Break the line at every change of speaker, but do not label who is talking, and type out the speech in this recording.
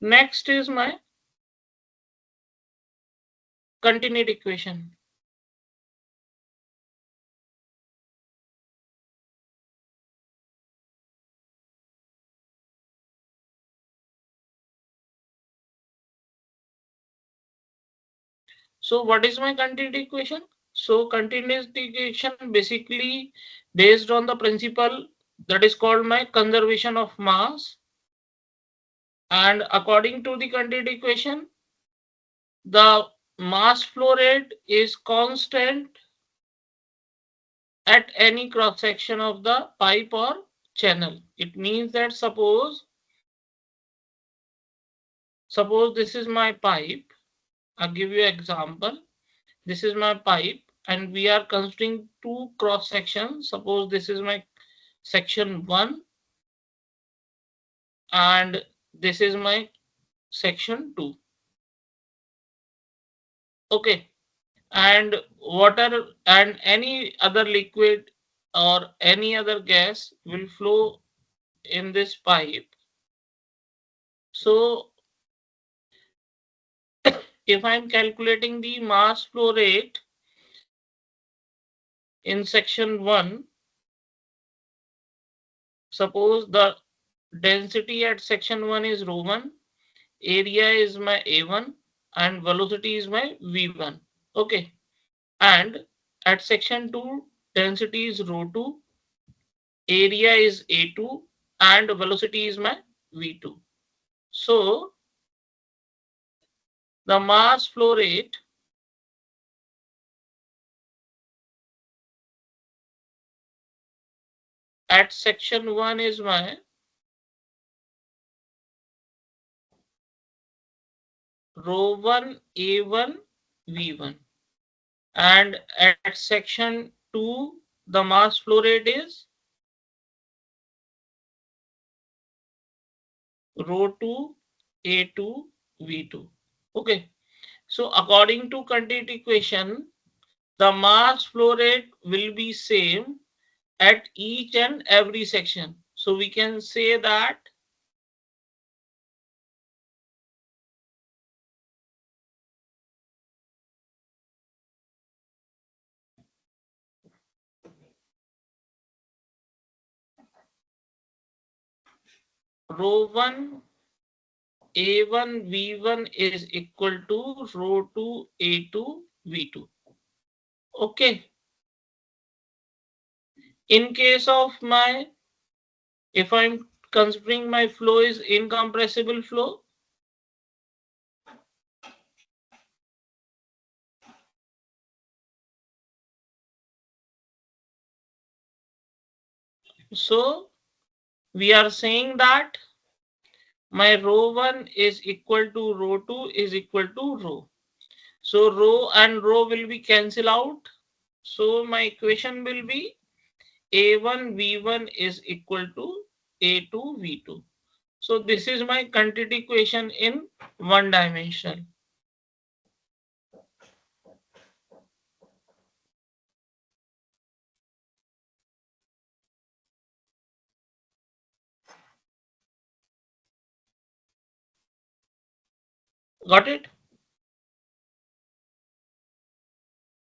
Next is my continuity equation. So what is my continuity equation? So continuity equation basically based on the principle that is called my conservation of mass, and according to the continuity equation, the mass flow rate is constant at any cross section of the pipe or channel. It means that suppose this is my pipe. I'll give you an example. This is my pipe and we are considering two cross sections. Suppose this is my section 1 and this is my section 2. Okay. And water and any other liquid or any other gas will flow in this pipe. So if I'm calculating the mass flow rate in section 1, suppose the density at section 1 is rho 1, area is my A1 and velocity is my V1. Okay. And at section 2, density is rho 2, area is A2 and velocity is my V2. So the mass flow rate at section 1 is my rho 1 A1 V1, and at section 2 the mass flow rate is rho 2 A2 V2. Okay. So according to continuity equation, the mass flow rate will be same at each and every section. So we can say that rho 1 A1 V1 is equal to rho 2 A2 V2. Okay. In case of my, if I'm considering my flow is incompressible flow, so we are saying that my rho 1 is equal to rho 2 is equal to rho. So rho and rho will be cancel out. So my equation will be A1 V1 is equal to A2 V2. So this is my continuity equation in one dimensional. Got it?